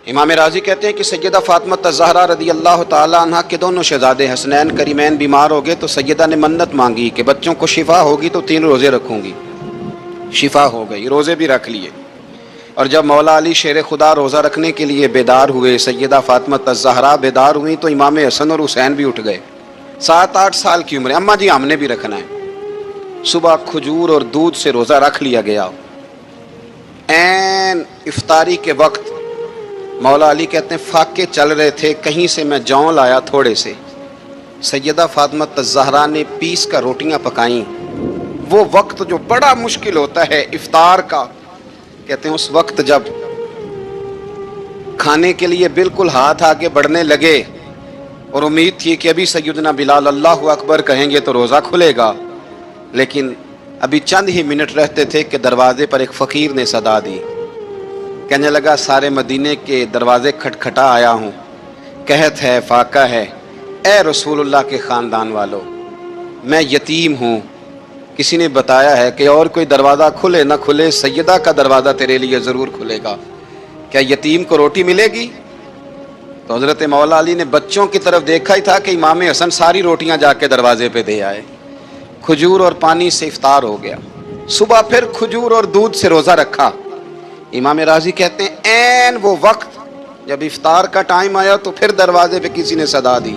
امام راضی کہتے ہیں کہ سیدہ فاطمہ الزہرا رضی اللہ تعالیٰ عنہ کے دونوں شہزادے حسنین کریمین بیمار ہو گئے تو سیدہ نے منت مانگی کہ بچوں کو شفا ہوگی تو 3 روزے رکھوں گی۔ شفا ہو گئی، روزے بھی رکھ لیے۔ اور جب مولا علی شیر خدا روزہ رکھنے کے لیے بیدار ہوئے، سیدہ فاطمہ الزہرا بیدار ہوئیں تو امام حسن اور حسین بھی اٹھ گئے۔ 7-8 سال کی عمر ہے، اماں جی ہم نے بھی رکھنا ہے۔ صبح کھجور اور دودھ سے روزہ رکھ لیا گیا۔ عین افطاری کے وقت مولا علی کہتے ہیں فاقے چل رہے تھے، کہیں سے میں جوں لایا تھوڑے سے، سیدہ فاطمہ الزہرا نے پیس کا روٹیاں پکائیں۔ وہ وقت جو بڑا مشکل ہوتا ہے افطار کا، کہتے ہیں اس وقت جب کھانے کے لیے بالکل ہاتھ آگے بڑھنے لگے اور امید تھی کہ ابھی سیدنا بلال اللہ اکبر کہیں گے تو روزہ کھلے گا، لیکن ابھی چند ہی منٹ رہتے تھے کہ دروازے پر ایک فقیر نے صدا دی۔ کہنے لگا سارے مدینے کے دروازے کھٹکھٹا آیا ہوں، قحط ہے، فاقہ ہے، اے رسول اللہ کے خاندان والو، میں یتیم ہوں، کسی نے بتایا ہے کہ اور کوئی دروازہ کھلے نہ کھلے سیدہ کا دروازہ تیرے لیے ضرور کھلے گا، کیا یتیم کو روٹی ملے گی؟ تو حضرت مولا علی نے بچوں کی طرف دیکھا ہی تھا کہ امام حسن ساری روٹیاں جا کے دروازے پہ دے آئے۔ کھجور اور پانی سے افطار ہو گیا۔ صبح پھر کھجور اور دودھ سے روزہ رکھا۔ امام راضی کہتے ہیں عین وہ وقت جب افطار کا ٹائم آیا تو پھر دروازے پہ کسی نے صدا دی،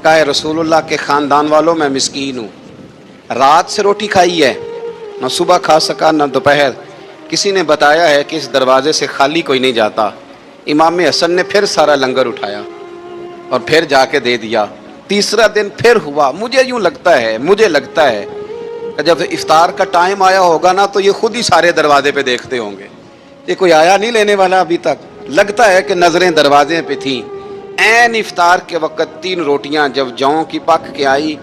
کہا ہے رسول اللہ کے خاندان والوں میں مسکین ہوں، رات سے روٹی کھائی ہے، نہ صبح کھا سکا نہ دوپہر، کسی نے بتایا ہے کہ اس دروازے سے خالی کوئی نہیں جاتا۔ امام حسن نے پھر سارا لنگر اٹھایا اور پھر جا کے دے دیا۔ تیسرا دن پھر ہوا۔ مجھے لگتا ہے کہ جب افطار کا ٹائم آیا ہوگا نا تو یہ خود ہی سارے دروازے پہ دیکھتے ہوں گے، یہ کوئی آیا نہیں لینے والا ابھی تک۔ لگتا ہے کہ نظریں دروازے پہ تھیں۔ عین افطار کے وقت 3 روٹیاں جب جوں کی پک کے آئی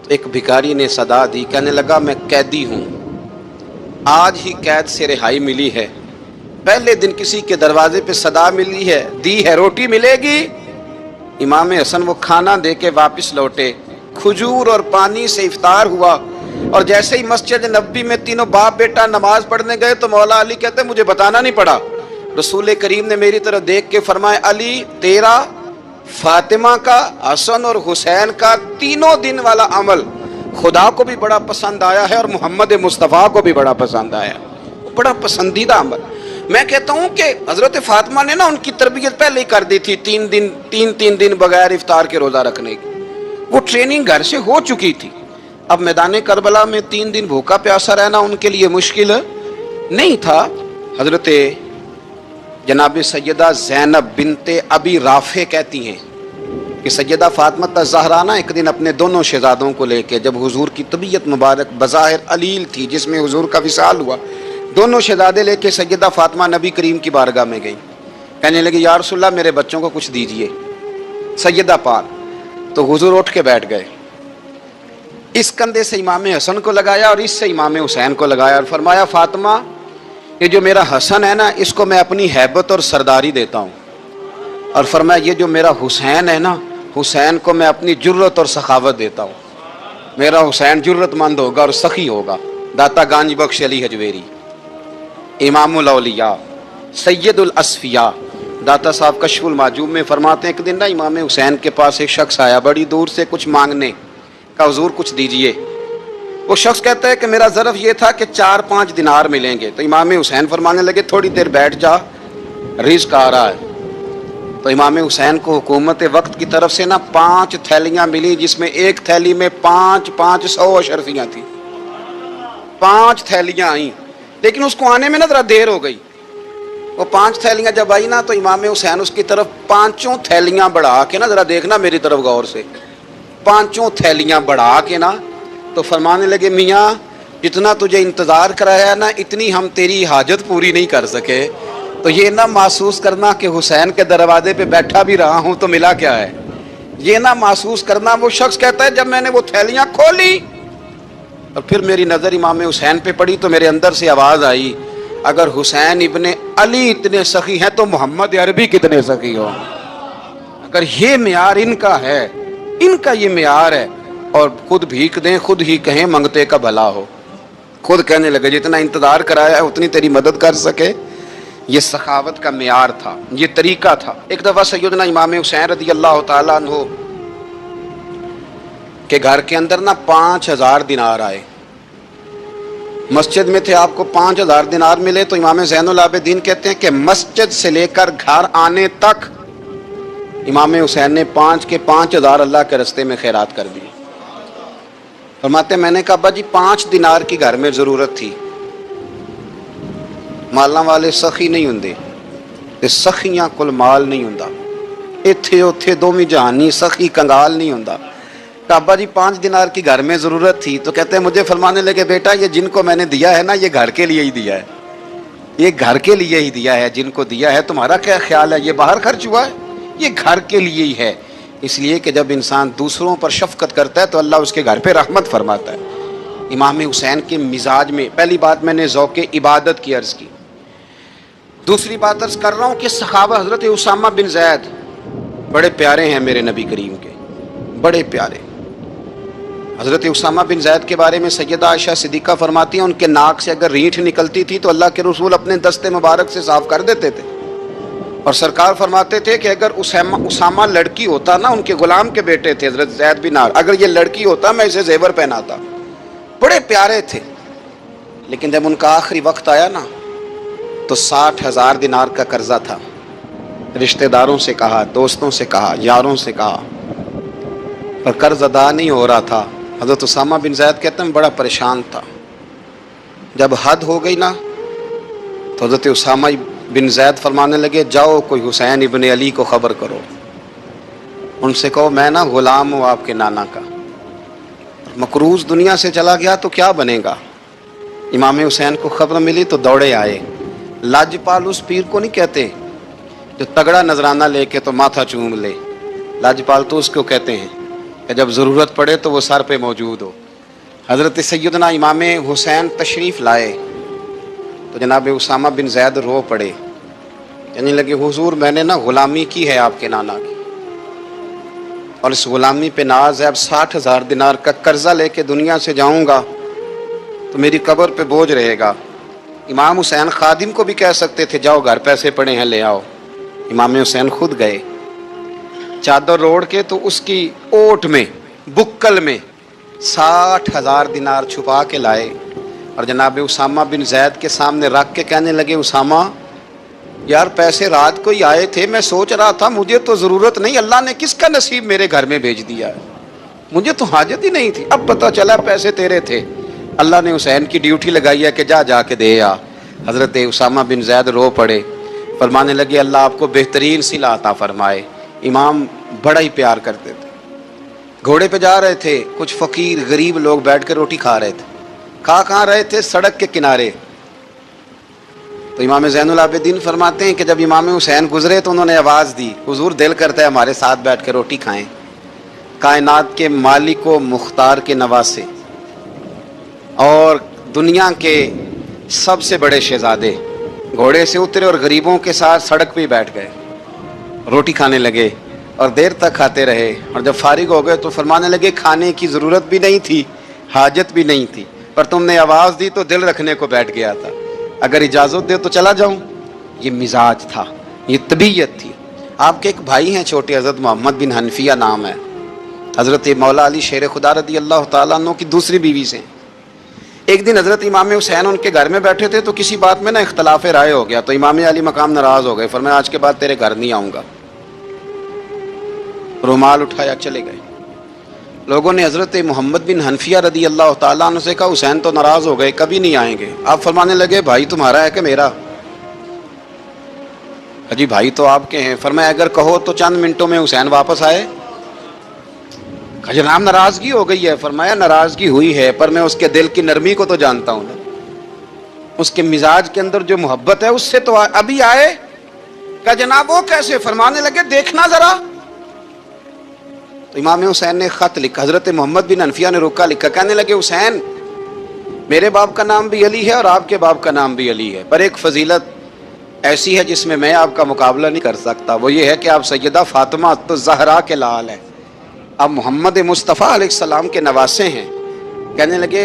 تو ایک بھکاری نے صدا دی، کہنے لگا میں قیدی ہوں، آج ہی قید سے رہائی ملی ہے، پہلے دن کسی کے دروازے پہ صدا ملی ہے، دی ہے روٹی ملے گی۔ امام حسن وہ کھانا دے کے واپس لوٹے۔ کھجور اور پانی سے افطار ہوا اور جیسے ہی مسجد نبوی میں تینوں باپ بیٹا نماز پڑھنے گئے تو مولا علی کہتے ہیں مجھے بتانا نہیں پڑا، رسول کریم نے میری طرف دیکھ کے فرمایا علی تیرا، فاطمہ کا، حسن اور حسین کا 3 دن والا عمل خدا کو بھی بڑا پسند آیا ہے اور محمد مصطفیٰ کو بھی بڑا پسند آیا ہے، بڑا پسندیدہ عمل۔ میں کہتا ہوں کہ حضرت فاطمہ نے نا ان کی تربیت پہلے ہی کر دی تھی، 3 دن بغیر افطار کے روزہ رکھنے کی، وہ ٹریننگ گھر سے ہو چکی تھی۔ اب میدان کربلا میں 3 دن بھوکا پیاسا رہنا ان کے لیے مشکل نہیں تھا۔ حضرت جناب سیدہ زینب بنت ابی رافع کہتی ہیں کہ سیدہ فاطمہ الزہرا نا ایک دن اپنے دونوں شہزادوں کو لے کے، جب حضور کی طبیعت مبارک بظاہر علیل تھی جس میں حضور کا وصال ہوا، دونوں شہزادے لے کے سیدہ فاطمہ نبی کریم کی بارگاہ میں گئی، کہنے لگی یا رسول اللہ میرے بچوں کو کچھ دیجئے سیدہ پاک۔ تو حضور اٹھ کے بیٹھ گئے، اس کندھے سے امام حسن کو لگایا اور اس سے امام حسین کو لگایا اور فرمایا فاطمہ یہ جو میرا حسن ہے نا اس کو میں اپنی ہیبت اور سرداری دیتا ہوں، اور فرمایا یہ جو میرا حسین ہے نا حسین کو میں اپنی جرت اور سخاوت دیتا ہوں، میرا حسین جرت مند ہوگا اور سخی ہوگا۔ داتا گانج بخش علی حجویری، امام الاولیاء، سید الاصفیاء، داتا صاحب کشف المعجوب میں فرماتے ہیں ایک دن نا امام حسین کے پاس ایک شخص آیا بڑی دور سے کچھ مانگنے، کہا حضور کچھ دیجئے۔ وہ شخص کہتا ہے کہ میرا ظرف یہ تھا کہ 4-5 دینار ملیں گے، تو امام حسین فرمانے لگے تھوڑی دیر بیٹھ جا، رزق آ رہا ہے۔ تو امام حسین کو حکومت وقت کی طرف سے نا 5 تھیلیاں ملی جس میں ایک تھیلی میں 500 اشرفیاں تھیں، 5 تھیلیاں آئیں، لیکن اس کو آنے میں نا ذرا دیر ہو گئی۔ وہ 5 تھیلیاں جب آئی نا تو امام حسین اس کی طرف 5 تھیلیاں بڑھا کے نا، ذرا دیکھنا میری طرف غور سے، 5 تھیلیاں بڑھا کے نا تو فرمانے لگے میاں جتنا تجھے انتظار کرایا نا اتنی ہم تیری حاجت پوری نہیں کر سکے، تو یہ نہ محسوس کرنا کہ حسین کے دروازے پہ بیٹھا بھی رہا ہوں تو ملا کیا ہے، یہ نہ محسوس کرنا۔ وہ شخص کہتا ہے جب میں نے وہ تھیلیاں کھولی اور پھر میری نظر امام حسین پہ پڑی تو میرے اندر سے آواز آئی اگر حسین ابن علی اتنے سخی ہیں تو محمد عربی کتنے سخی ہوں۔ اگر یہ معیار ان کا ہے، ان کا یہ معیار ہے، اور خود بھیک دیں خود ہی کہیں منگتے کا بھلا ہو، خود کہنے لگے جتنا انتظار کرایا ہے اتنی تیری مدد کر سکے یہ سخاوت کا معیار تھا، یہ طریقہ تھا۔ ایک دفعہ سیدنا امام حسین رضی اللہ تعالیٰ عنہ کے گھر کے اندر 5000 دینار آئے۔ مسجد میں تھے، آپ کو 5000 دینار ملے تو امام زین العابدین کہتے ہیں کہ مسجد سے لے کر گھر آنے تک امام حسین نے 5000 اللہ کے رستے میں خیرات کر دی۔ فرماتے میں نے کہا ابا جی 5 دینار کی گھر میں ضرورت تھی، مالاں والے سخی نہیں ہوندے تے سخیاں کل مال نہیں ہوندا، ایتھے اوتھے دوویں جہانی سخی کنگال نہیں ہوندا۔ کہ ابا جی 5 دینار کی گھر میں ضرورت تھی تو کہتے ہیں مجھے فرمانے لگے بیٹا یہ جن کو میں نے دیا ہے نا یہ گھر کے لیے ہی دیا ہے، یہ گھر کے لیے ہی دیا ہے، جن کو دیا ہے تمہارا کیا خیال ہے یہ باہر خرچ ہوا ہے؟ یہ گھر کے لیے ہی ہے۔ اس لیے کہ جب انسان دوسروں پر شفقت کرتا ہے تو اللہ اس کے گھر پہ رحمت فرماتا ہے۔ امام حسین کے مزاج میں پہلی بات میں نے ذوق عبادت کی عرض کی، دوسری بات عرض کر رہا ہوں کہ صحابہ حضرت اسامہ بن زید بڑے پیارے ہیں میرے نبی کریم کے، بڑے پیارے۔ حضرت اسامہ بن زید کے بارے میں سیدہ عائشہ صدیقہ فرماتی ہیں ان کے ناک سے اگر رینٹھ نکلتی تھی تو اللہ کے رسول اپنے دستے مبارک سے صاف کر دیتے تھے، اور سرکار فرماتے تھے کہ اگر اسامہ لڑکی ہوتا نا، ان کے غلام کے بیٹے تھے حضرت زید بن عامر، اگر یہ لڑکی ہوتا میں اسے زیور پہناتا۔ بڑے پیارے تھے، لیکن جب ان کا آخری وقت آیا نا تو 60,000 دینار کا قرضہ تھا۔ رشتہ داروں سے کہا، دوستوں سے کہا، یاروں سے کہا، پر قرض ادا نہیں ہو رہا تھا۔ حضرت اسامہ بن زید کہتے ہیں بڑا پریشان تھا۔ جب حد ہو گئی نا تو حضرت اسامہ بن زید فرمانے لگے جاؤ کوئی حسین ابن علی کو خبر کرو، ان سے کہو میں نا غلام ہوں آپ کے نانا کا، مقروض دنیا سے چلا گیا تو کیا بنے گا۔ امام حسین کو خبر ملی تو دوڑے آئے۔ لاجپال اس پیر کو نہیں کہتے جو تگڑا نذرانہ لے کے تو ماتھا چوم لے، لاجپال تو اس کو کہتے ہیں کہ جب ضرورت پڑے تو وہ سر پہ موجود ہو۔ حضرت سیدنا امام حسین تشریف لائے تو جناب اسامہ بن زید رو پڑے، کہنے لگے حضور میں نے نا غلامی کی ہے آپ کے نانا کی، اور اس غلامی پہ ناز ہے، اب 60,000 دینار کا قرضہ لے کے دنیا سے جاؤں گا تو میری قبر پہ بوجھ رہے گا۔ امام حسین خادم کو بھی کہہ سکتے تھے جاؤ گھر پیسے پڑے ہیں لے آؤ، امام حسین خود گئے، چادر روڑ کے تو اس کی اوٹ میں بکل میں 60,000 دینار چھپا کے لائے، اور جناب اسامہ بن زید کے سامنے رکھ کے کہنے لگے اسامہ یار پیسے رات کو ہی آئے تھے، میں سوچ رہا تھا مجھے تو ضرورت نہیں، اللہ نے کس کا نصیب میرے گھر میں بھیج دیا ہے، مجھے تو حاجت ہی نہیں تھی، اب پتہ چلا پیسے تیرے تھے، اللہ نے حسین کی ڈیوٹی لگائی ہے کہ جا کے دے آ۔ حضرت اسامہ بن زید رو پڑے، فرمانے لگے اللہ آپ کو بہترین صلہ عطا فرمائے۔ امام بڑا ہی پیار کرتے تھے۔ گھوڑے پہ جا رہے تھے، کچھ فقیر غریب لوگ بیٹھ کے روٹی کھا رہے تھے، کہاں رہے تھے؟ سڑک کے کنارے۔ تو امام زین العابدین فرماتے ہیں کہ جب امام حسین گزرے تو انہوں نے آواز دی حضور دل کرتا ہے ہمارے ساتھ بیٹھ کے روٹی کھائیں، کائنات کے مالک و مختار کے نواسے اور دنیا کے سب سے بڑے شہزادے گھوڑے سے اترے اور غریبوں کے ساتھ سڑک پہ ہی بیٹھ گئے، روٹی کھانے لگے اور دیر تک کھاتے رہے، اور جب فارغ ہو گئے تو فرمانے لگے کھانے کی ضرورت بھی نہیں تھی، حاجت بھی نہیں تھی، پر تم نے آواز دی تو دل رکھنے کو بیٹھ گیا تھا، اگر اجازت دے تو چلا جاؤں۔ یہ مزاج تھا، یہ طبیعت تھی۔ آپ کے ایک بھائی ہیں چھوٹے، حضرت محمد بن حنفیہ نام ہے، حضرت مولا علی شیر خدا رضی اللہ تعالیٰ عنہ کی دوسری بیوی سے۔ ایک دن حضرت امام حسین ان کے گھر میں بیٹھے تھے تو کسی بات میں نا اختلاف رائے ہو گیا، تو امام علی مقام ناراض ہو گئے، فرمایا آج کے بعد تیرے گھر نہیں آؤں گا، رومال اٹھایا چلے گئے۔ لوگوں نے حضرت محمد بن حنفیہ رضی اللہ تعالیٰ عنہ سے کہا حسین تو ناراض ہو گئے، کبھی نہیں آئیں گے۔ آپ فرمانے لگے بھائی تمہارا ہے کہ میرا؟ جی بھائی تو آپ کے ہیں۔ فرمایا اگر کہو تو چند منٹوں میں حسین واپس آئے۔ جناب ناراضگی ہو گئی ہے۔ فرمایا ناراضگی ہوئی ہے پر میں اس کے دل کی نرمی کو تو جانتا ہوں نا، اس کے مزاج کے اندر جو محبت ہے اس سے تو ابھی آئے۔ کہ جناب وہ کیسے؟ فرمانے لگے دیکھنا ذرا۔ تو امام حسین نے خط لکھا، حضرت محمد بن حنفیہ نے رکا لکھا، کہنے لگے حسین میرے باپ کا نام بھی علی ہے اور آپ کے باپ کا نام بھی علی ہے، پر ایک فضیلت ایسی ہے جس میں میں آپ کا مقابلہ نہیں کر سکتا، وہ یہ ہے کہ آپ سیدہ فاطمہ الزہرا کے لال ہیں، آپ محمد مصطفیٰ علیہ السلام کے نواسے ہیں۔ کہنے لگے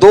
2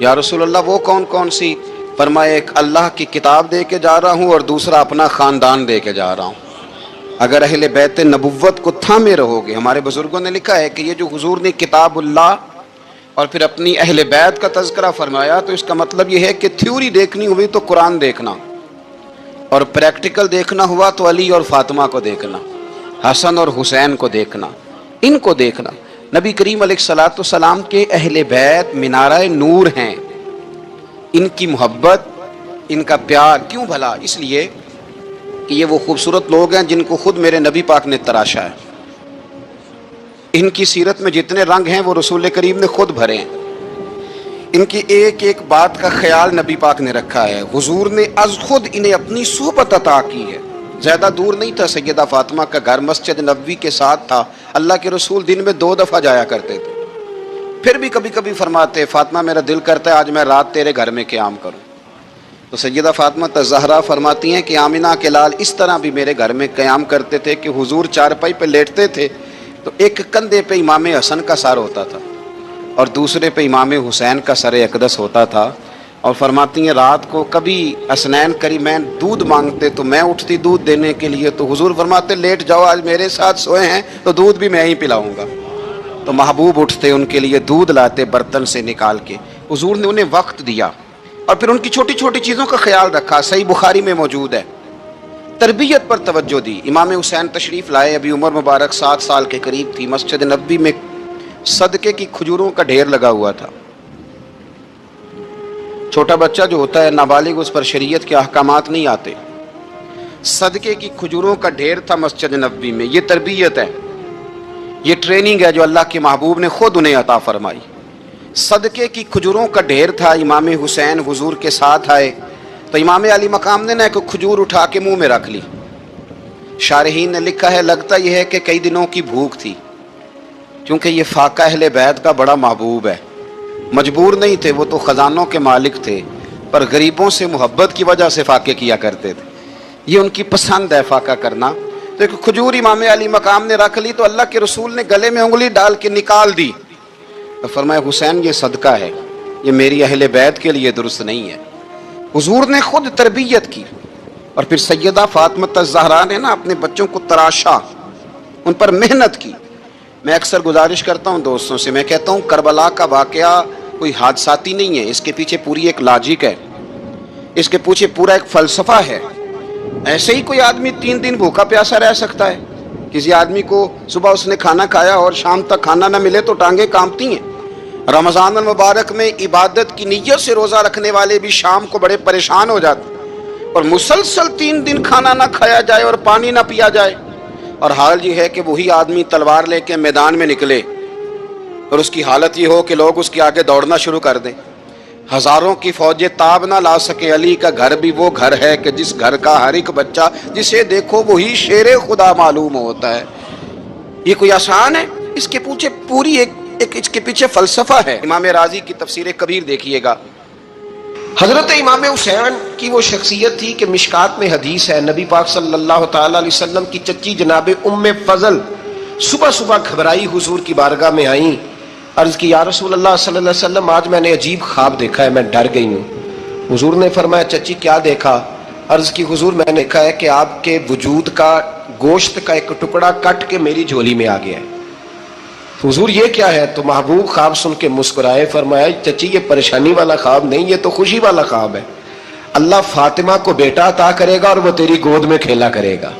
یا رسول اللہ وہ کون کون سی؟ فرمایا ایک اللہ کی کتاب دے کے جا رہا ہوں اور دوسرا اپنا خاندان دے کے جا رہا ہوں۔ اگر اہل بیت نبوت کو تھامے رہو گے، ہمارے بزرگوں نے لکھا ہے کہ یہ جو حضور نے کتاب اللہ اور پھر اپنی اہل بیت کا تذکرہ فرمایا، تو اس کا مطلب یہ ہے کہ تھیوری دیکھنی ہوئی تو قرآن دیکھنا، اور پریکٹیکل دیکھنا ہوا تو علی اور فاطمہ کو دیکھنا، حسن اور حسین کو دیکھنا، ان کو دیکھنا۔ نبی کریم علیہ الصلوۃ والسلام کے اہل بیت مینارہ نور ہیں، ان کی محبت، ان کا پیار کیوں بھلا؟ اس لیے کہ یہ وہ خوبصورت لوگ ہیں جن کو خود میرے نبی پاک نے تراشا ہے۔ ان کی سیرت میں جتنے رنگ ہیں وہ رسول کریم نے خود بھرے ہیں۔ ان کی ایک ایک بات کا خیال نبی پاک نے رکھا ہے۔ حضور نے از خود انہیں اپنی صحبت عطا کی ہے۔ زیادہ دور نہیں تھا سیدہ فاطمہ کا گھر، مسجد نبوی کے ساتھ تھا۔ اللہ کے رسول دن میں 2 دفعہ جایا کرتے تھے۔ پھر بھی کبھی کبھی فرماتے فاطمہ میرا دل کرتا ہے آج میں رات تیرے گھر میں قیام کروں، تو سیدہ فاطمہ الزہرا فرماتی ہیں کہ آمنہ کے لال اس طرح بھی میرے گھر میں قیام کرتے تھے کہ حضور چارپائی پہ لیٹتے تھے تو ایک کندھے پہ امام حسن کا سر ہوتا تھا اور دوسرے پہ امام حسین کا سر اقدس ہوتا تھا، اور فرماتی ہیں رات کو کبھی حسنین کریمین دودھ مانگتے تو میں اٹھتی دودھ دینے کے لیے، تو حضور فرماتے لیٹ جاؤ آج میرے ساتھ سوئے ہیں تو دودھ بھی میں ہی پلاؤں گا، تو محبوب اٹھتے ان کے لیے دودھ لاتے برتن سے نکال کے۔ حضور نے انہیں وقت دیا اور پھر ان کی چھوٹی چھوٹی چیزوں کا خیال رکھا۔ صحیح بخاری میں موجود ہے، تربیت پر توجہ دی۔ امام حسین تشریف لائے، ابھی عمر مبارک 7 سال کے قریب تھی، مسجد نبوی میں صدقے کی کھجوروں کا ڈھیر لگا ہوا تھا۔ چھوٹا بچہ جو ہوتا ہے نابالغ، اس پر شریعت کے احکامات نہیں آتے۔ صدقے کی کھجوروں کا ڈھیر تھا مسجد نبوی میں۔ یہ تربیت ہے، یہ ٹریننگ ہے جو اللہ کے محبوب نے خود انہیں عطا فرمائی۔ صدقے کی کھجوروں کا ڈھیر تھا۔ امام حسین حضور کے ساتھ آئے تو امام علی مقام نے ایک کھجور اٹھا کے منہ میں رکھ لی۔ شارحین نے لکھا ہے لگتا یہ ہے کہ کئی دنوں کی بھوک تھی، کیونکہ یہ فاقہ اہل بیت کا بڑا محبوب ہے۔ مجبور نہیں تھے، وہ تو خزانوں کے مالک تھے، پر غریبوں سے محبت کی وجہ سے فاقے کیا کرتے تھے۔ یہ ان کی پسند ہے فاقہ کرنا۔ تو ایک کھجور امام علی مقام نے رکھ لی تو اللہ کے رسول نے گلے میں انگلی ڈال کے نکال دی، تو فرمایا حسین یہ صدقہ ہے، یہ میری اہل بیت کے لیے درست نہیں ہے۔ حضور نے خود تربیت کی، اور پھر سیدہ فاطمہ الزہرا نے نا اپنے بچوں کو تراشا، ان پر محنت کی۔ میں اکثر گزارش کرتا ہوں دوستوں سے، میں کہتا ہوں کربلا کا واقعہ کوئی حادثاتی نہیں ہے، اس کے پیچھے پوری ایک لاجک ہے، اس کے پیچھے پورا ایک فلسفہ ہے۔ ایسے ہی کوئی آدمی 3 دن بھوکا پیاسا رہ سکتا ہے؟ کسی آدمی کو صبح اس نے کھانا کھایا اور شام تک کھانا نہ ملے تو ٹانگیں کانپتی ہیں۔ رمضان المبارک میں عبادت کی نیت سے روزہ رکھنے والے بھی شام کو بڑے پریشان ہو جاتے، اور مسلسل 3 دن کھانا نہ کھایا جائے اور پانی نہ پیا جائے، اور حال یہ ہے کہ وہی آدمی تلوار لے کے میدان میں نکلے اور اس کی حالت یہ ہو کہ لوگ اس کے آگے دوڑنا شروع کر دیں، ہزاروں کی فوجیں تاب نہ لا سکیں۔ علی کا گھر بھی وہ گھر ہے کہ جس گھر کا ہر ایک بچہ جسے دیکھو وہی شیر خدا معلوم ہوتا ہے۔ یہ کوئی آسان ہے؟ اس کے پیچھے پوری ایک اس کے پیچھے فلسفہ ہے۔ امام رازی کی تفسیر کبیر دیکھیے گا، حضرت امام حسین کی وہ شخصیت تھی کہ مشکات میں حدیث ہے، نبی پاک صلی اللہ تعالی علیہ وسلم کی چچی جناب ام فضل صبح صبح گھبرائی حضور کی بارگاہ میں آئیں، عرض کی یا رسول اللہ صلی اللہ علیہ وسلم آج میں نے عجیب خواب دیکھا ہے، میں ڈر گئی ہوں۔ حضور نے فرمایا چچی کیا دیکھا؟ عرض کی حضور میں نے دیکھا ہے کہ آپ کے وجود کا گوشت کا ایک ٹکڑا کٹ کے میری جھولی میں آ گیا ہے۔ حضور یہ کیا ہے؟ تو محبوب خواب سن کے مسکرائے، فرمایا چچی یہ پریشانی والا خواب نہیں، یہ تو خوشی والا خواب ہے۔ اللہ فاطمہ کو بیٹا عطا کرے گا اور وہ تیری گود میں کھیلا کرے گا،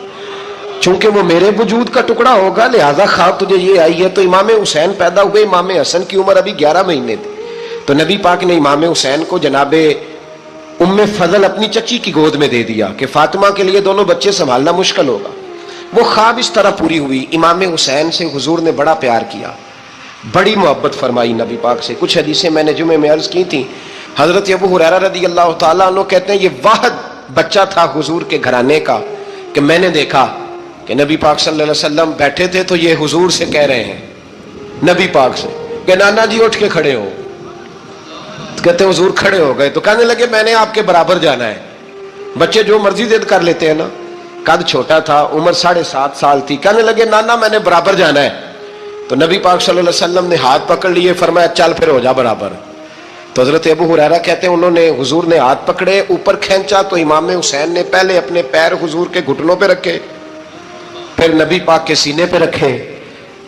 چونکہ وہ میرے وجود کا ٹکڑا ہوگا لہذا خواب تجھے یہ آئی ہے۔ تو امام حسین پیدا ہوئے، امام حسن کی عمر ابھی 11 مہینے تھی، تو نبی پاک نے امام حسین کو جناب ام فضل اپنی چچی کی گود میں دے دیا کہ فاطمہ کے لیے دونوں بچے سنبھالنا مشکل ہوگا۔ وہ خواب اس طرح پوری ہوئی۔ امام حسین سے حضور نے بڑا پیار کیا، بڑی محبت فرمائی نبی پاک سے۔ کچھ حدیثیں میں نے جمعے میں عرض کی تھیں، حضرت ابو ہریرہ رضی اللہ تعالیٰ عنہ کہتے ہیں یہ واحد بچہ تھا حضور کے گھرانے کا کہ میں نے دیکھا کہ نبی پاک صلی اللہ علیہ وسلم بیٹھے تھے تو یہ حضور سے کہہ رہے ہیں، نبی پاک سے کہ نانا جی اٹھ کے کھڑے ہو۔ کہتے ہیں حضور کھڑے ہو گئے تو کہنے لگے میں نے آپ کے برابر جانا ہے۔ بچے جو مرضی ضد کر لیتے ہیں نا، قد چھوٹا تھا، عمر 7.5 سال تھی، کہنے لگے نانا میں نے برابر جانا ہے۔ تو نبی پاک صلی اللہ علیہ وسلم نے ہاتھ پکڑ لیے، فرمایا چل پھر ہو جا برابر۔ تو حضرت ابو ہریرہ کہتے ہیں انہوں نے حضور نے ہاتھ پکڑے اوپر کھینچا تو امام حسین نے پہلے اپنے پیر حضور کے گھٹنوں پہ رکھے، پھر نبی پاک کے سینے پہ رکھے،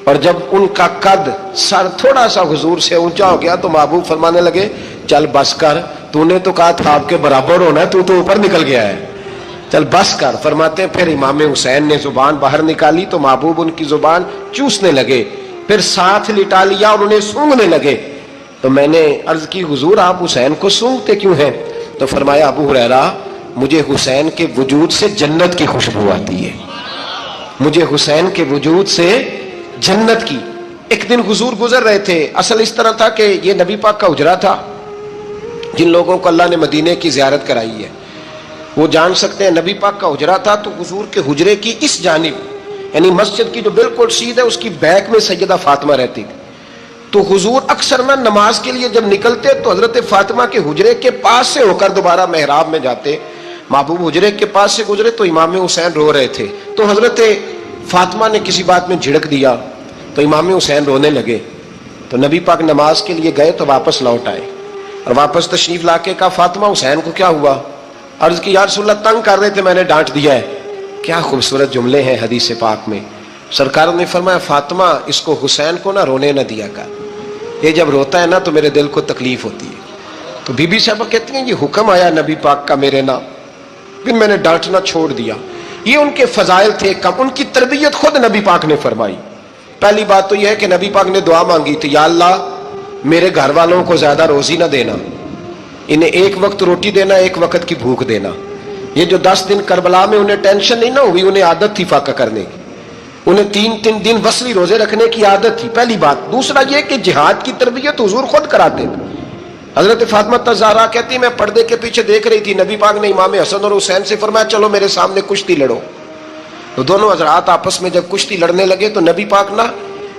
اور جب ان کا قد سر تھوڑا سا حضور سے اونچا ہو گیا تو محبوب فرمانے لگے چل بس کر، تو نے تو کہا تھا آپ کے برابر ہونا ہے، تو اوپر نکل گیا ہے، چل بس کر۔ فرماتے ہیں پھر امام حسین نے زبان باہر نکالی تو محبوب ان کی زبان چوسنے لگے، پھر ساتھ لٹا لیا اور انہیں سونگھنے لگے۔ تو میں نے عرض کی حضور آپ حسین کو سونگھتے کیوں ہیں؟ تو فرمایا ابو ہریرہ مجھے حسین کے وجود سے جنت کی خوشبو آتی ہے، مجھے حسین کے وجود سے جنت کی۔ ایک دن حضور گزر رہے تھے، اصل اس طرح تھا کہ یہ نبی پاک کا حجرہ تھا، جن لوگوں کو اللہ نے مدینے کی زیارت کرائی ہے وہ جان سکتے ہیں، نبی پاک کا حجرہ تھا تو حضور کے حجرے کی اس جانب یعنی مسجد کی جو بالکل سیدھ ہے اس کی بیک میں سیدہ فاطمہ رہتی تھی، تو حضور اکثر نہ نماز کے لیے جب نکلتے تو حضرت فاطمہ کے حجرے کے پاس سے ہو کر دوبارہ محراب میں جاتے۔ محبوب حجرے کے پاس سے گزرے تو امام حسین رو رہے تھے، تو حضرت فاطمہ نے کسی بات میں جھڑک دیا تو امام حسین رونے لگے، تو نبی پاک نماز کے لیے گئے تو واپس لوٹ آئے اور واپس تشریف لا کے کہا فاطمہ حسین کو کیا ہوا؟ عرض کی یا رسول اللہ تنگ کر رہے تھے میں نے ڈانٹ دیا ہے۔ کیا خوبصورت جملے ہیں حدیث پاک میں، سرکار نے فرمایا فاطمہ اس کو حسین کو نہ رونے نہ دیا کر، یہ جب روتا ہے نا تو میرے دل کو تکلیف ہوتی ہے۔ تو بی بی صاحبہ کہتی ہیں یہ حکم آیا نبی پاک کا میرے نام، پھر میں نے ڈانٹنا چھوڑ دیا۔ یہ ان کے فضائل تھے، کم ان کی تربیت خود نبی پاک نے فرمائی۔ پہلی بات تو یہ ہے کہ نبی پاک نے دعا مانگی تھی یا اللہ میرے گھر والوں کو زیادہ روزی نہ دینا، انہیں ایک وقت روٹی دینا ایک وقت کی بھوک دینا۔ یہ جو 10 دن کربلا میں انہیں ٹینشن نہیں نہ ہوئی، انہیں عادت تھی فاقہ کرنے کی، انہیں 3 دن وصلی روزے رکھنے کی عادت تھی، پہلی بات۔ دوسرا یہ کہ جہاد کی تربیت حضور خود کراتے تھے۔ حضرت فاطمہ الزہرا کہتی میں پردے کے پیچھے دیکھ رہی تھی، نبی پاک نے امام حسن اور حسین سے فرمایا چلو میرے سامنے کشتی لڑو۔ تو دونوں حضرات آپس میں جب کشتی لڑنے لگے تو نبی پاک نا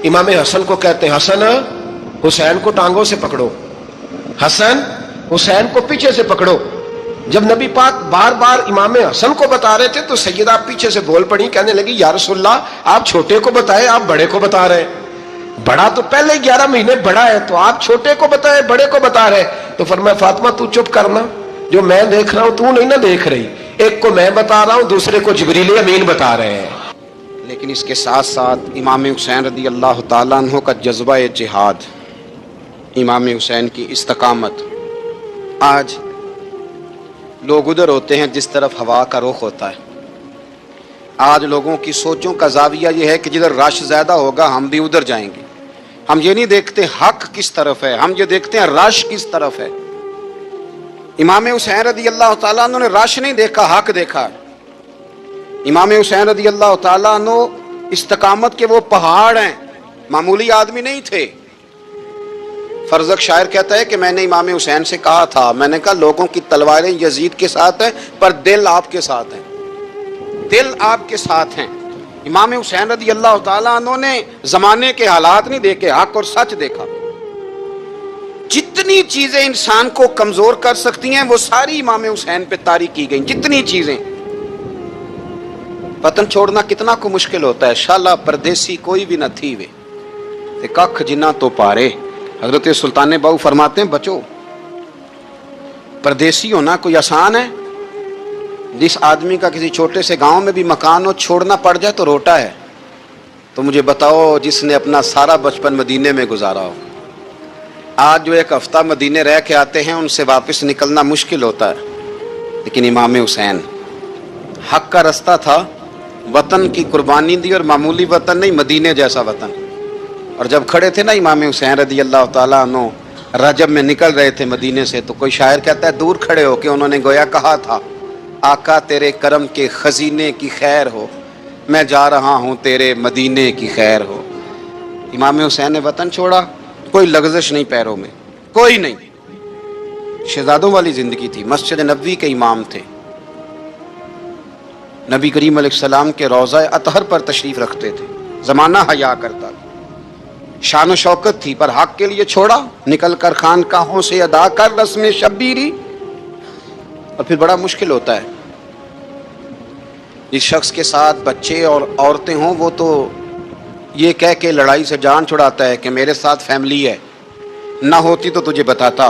امام حسن کو کہتے ہیں حسن حسین کو ٹانگوں سے پکڑو، حسن حسین کو پیچھے سے پکڑو۔ جب نبی پاک بار بار امام حسن کو بتا رہے تھے تو سیدہ پیچھے سے بول پڑی، کہنے لگی یا رسول اللہ آپ چھوٹے کو بتائے آپ بڑے کو بتا رہے ہیں، بڑا تو پہلے 11 مہینے بڑا ہے تو آپ چھوٹے کو بتائے بڑے کو بتا رہے۔ تو فرمایا فاطمہ تو چپ کرنا، جو میں دیکھ رہا ہوں تو نہیں نہ دیکھ رہی، ایک کو میں بتا رہا ہوں دوسرے کو جبریل امین بتا رہے ہیں۔ لیکن اس کے ساتھ ساتھ امام حسین رضی اللہ تعالیٰ عنہ کا جذبہ جہاد، امام حسین کی استقامت، آج لوگ ادھر ہوتے ہیں جس طرف ہوا کا رخ ہوتا ہے۔ آج لوگوں کی سوچوں کا زاویہ یہ ہے کہ جدھر رش زیادہ ہوگا ہم بھی ادھر جائیں گے، ہم یہ نہیں دیکھتے حق کس طرف ہے، ہم یہ دیکھتے ہیں رش کس طرف ہے۔ امام حسین رضی اللہ تعالیٰ عنہ نے رش نہیں دیکھا، حق دیکھا۔ امام حسین رضی اللہ تعالیٰ عنہ استقامت کے وہ پہاڑ ہیں، معمولی آدمی نہیں تھے۔ فرزق شاعر کہتا ہے کہ میں نے امام حسین سے کہا تھا، میں نے کہا لوگوں کی تلواریں یزید کے ساتھ ہیں پر دل آپ کے ساتھ ہیں، دل آپ کے ساتھ ہیں۔ امام حسین رضی اللہ تعالیٰ عنہ نے زمانے کے حالات نہیں دیکھے، حق اور سچ دیکھا۔ جتنی چیزیں انسان کو کمزور کر سکتی ہیں وہ ساری امام حسین پہ طاری کی گئیں، جتنی چیزیں۔ وطن چھوڑنا کتنا کو مشکل ہوتا ہے، شالا پردیسی کوئی بھی نہ تھی وے تے ککھ جنہ تو پارے۔ حضرت سلطان باؤ فرماتے ہیں بچو پردیسی ہونا کوئی آسان ہے؟ جس آدمی کا کسی چھوٹے سے گاؤں میں بھی مکان ہو چھوڑنا پڑ جائے تو روٹا ہے، تو مجھے بتاؤ جس نے اپنا سارا بچپن مدینے میں گزارا ہو، آج جو ایک ہفتہ مدینے رہ کے آتے ہیں ان سے واپس نکلنا مشکل ہوتا ہے۔ لیکن امام حسین حق کا رستہ تھا، وطن کی قربانی دی، اور معمولی وطن نہیں مدینے جیسا وطن۔ اور جب کھڑے تھے نا امام حسین رضی اللہ تعالیٰ عنہ رجب میں نکل رہے تھے مدینے سے، تو کوئی شاعر کہتا ہے دور کھڑے ہو کے انہوں نے گویا کہا تھا آقا تیرے کرم کے خزینے کی خیر ہو، میں جا رہا ہوں تیرے مدینے کی خیر ہو۔ امام حسین نے وطن چھوڑا، کوئی لغزش نہیں پیروں میں، کوئی نہیں۔ شہزادوں والی زندگی تھی، مسجد نبوی کے امام تھے، نبی کریم علیہ السلام کے روضہ اطہر پر تشریف رکھتے تھے، زمانہ حیا کرتا تھا، شان و شوکت تھی، پر حق کے لیے چھوڑا، نکل کر خانقاہوں سے ادا کر رسم شبیری۔ اور پھر بڑا مشکل ہوتا ہے، جس شخص کے ساتھ بچے اور عورتیں ہوں وہ تو یہ کہہ کے لڑائی سے جان چھڑاتا ہے کہ میرے ساتھ فیملی ہے، نہ ہوتی تو تجھے بتاتا،